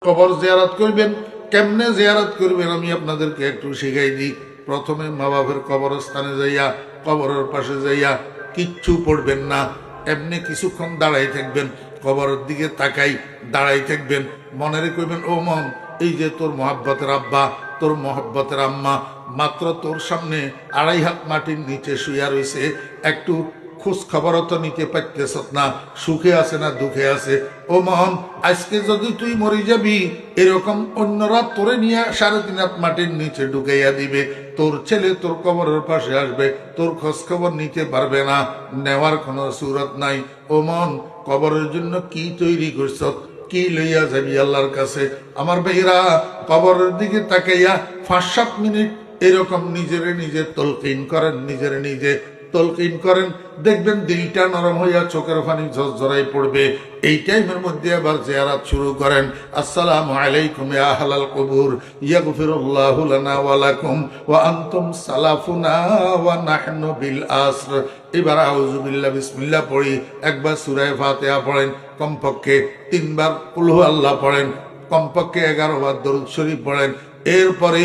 কবর জিয়ারত করবেন। কেমনে জিয়ারত করবেন আমি আপনাদেরকে একটু শিখাই দিই। প্রথমে মা বাপের কবরস্থানে যাইয়া, কবরের পাশে যাইয়া কিচ্ছু পড়বেন না, এমনি কিছুক্ষণ দাঁড়াই থাকবেন, কবরের দিকে তাকাই দাঁড়াই থাকবেন। মনে রেখবেন, ও মন, এই যে তোর মহাব্বতের আব্বা, তোর মহাব্বতের আম্মা মাত্র তোর সামনে 2.5 হাত মাটির নিচে শুইয়া রয়েছে, একটু খোঁজ খবরও তো নিতে পারতেছ না, সুখে আছে না দুঃখে আছে। ও মন, আজকে যদি তুই মরে যাবি, এরকম অন্যরা তোরে নিয়ে 3.5 হাত মাটির নিচে ঢুকাইয়া দিবে, তোর ছেলে তোর কবরের পাশে আসবে, তোর খোঁজ খবর নিতে পারবে না, নেওয়ার কোনো সুরত নাই। ও মন, কবরের জন্য কি তৈরি করছ, কি লইয়া যাবি আল্লাহর কাছে? আমার ভাইরা, কবরের দিকে তাকাইয়া 5-7 মিনিট এরকম নিজেরে নিজে তলকিন করেন, নিজেরে নিজে তলকিন করেন, দেখবেন দিলটা নরম হইয়া চোখের পানি ঝরঝরাই পড়বে। এই টাইমের মধ্যে আবার জিয়ারত শুরু করেন। আসসালামু আলাইকুম ইয়া আহলাল কবুর, ইয়াগফিরুল্লাহু লানা ওয়া লাকুম ওয়া আনতুম সালাফুনা ওয়া নাহনু বিল আসর। এবার আউযু বিল্লাহ বিসমিল্লাহ পড়ি, একবার সূরা ফাতিহা পড়েন, কমপক্ষে 3 বার কুল হু আল্লাহ পড়েন, কমপক্ষে 11 বার দরুদ শরীফ পড়েন। এরপরে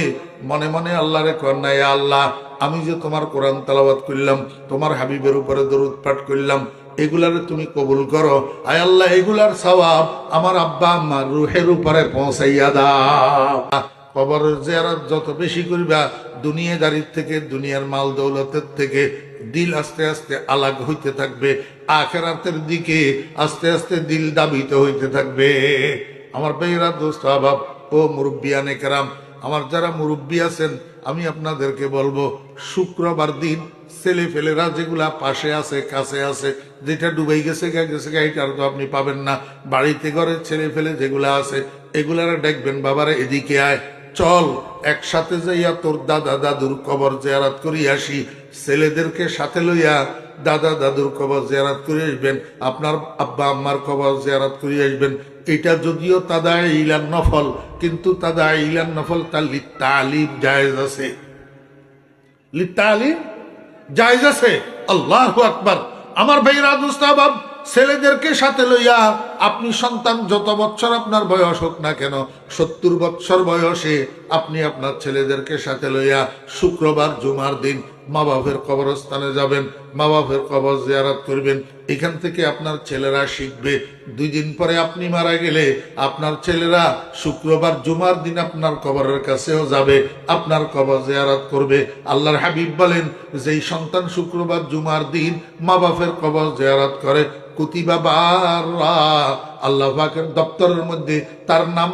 মনে মনে আল্লাহরে কন্যা, ইয়া আল্লাহ, আমি যে তোমার কোরআন তেলাওয়াত করলাম, তোমার হাবিবের উপরে দরুদ পাঠ করলাম, এগুলারে তুমি কবুল করো। আয় আল্লাহ, এগুলার সওয়াব আমার আব্বা আম্মার রুহের উপরে পৌঁছাইয়া দাও। কবরের জিয়ারত যত বেশি করবা, দুনিয়াদারির থেকে, দুনিয়ার মাল দৌলতের থেকে দিল আস্তে আস্তে আলাগ হইতে থাকবে, আখিরাতের দিকে আস্তে আস্তে দিল দাবিত হইতে থাকবে। আমার ভাইরা, দোস্ত আহবাব ও মুরব্বিয়ানে কেরাম, আমার যারা মুরব্বী আছেন, আমি আপনাদেরকে বলবো, শুক্রবার দিন ছেলে ফেলেরা যেগুলা পাশে আছে, কাছে আছে, যেটা ডুবাই গেছে এটার তো আপনি পাবেন না, বাড়িতে ঘরে ছেলে ফেলে যেগুলা আছে এগুলারা দেখবেন, বাবারা এদিকে আয়, চল একসাথে যাইয়া তোর দাদা দাদুর কবর জিয়ারত করি আসি। ছেলেদেরকে সাথে লইয়া দাদা দাদুর কবর জিয়ারত করে আসবেন, আপনার আব্বা আম্মার কবর জিয়ারত করে আসবেন। এটা যদিও তাদা ইলান নফল, কিন্তু তাদা ইলান নফল তার লিত্তালিম জায়েজ আছে, লিত্তালিম জায়েজ আছে। আল্লাহু আকবার। আমার ভাইরা, দোস্ত আহবাব, ছেলেদেরকে সাথে লইয়া আপনি সন্তান যত বছর আপনার বয়স হোক না কেন, 70 বছর বয়সে আপনি আপনার ছেলেদেরকে সাথে লইয়া শুক্রবার জুমার দিন মা বাপের কবরস্থানে যাবেন, মা বাপের কবর জিয়ারত করবেন। এখান থেকে আপনার ছেলেরা শিখবে। 2 দিন পরে আপনি মারা গেলে আপনার ছেলেরা শুক্রবার জুমার দিন আপনার কবরের কাছেও যাবে, আপনার কবর জিয়ারত করবে। আল্লাহর হাবিব বলেন, যেই সন্তান শুক্রবার জুমার দিন মা বাপের কবর জিয়ারত করে, কুতিবা বাররা, আল্লাহ পাকের দপ্তরের মধ্যে তার নাম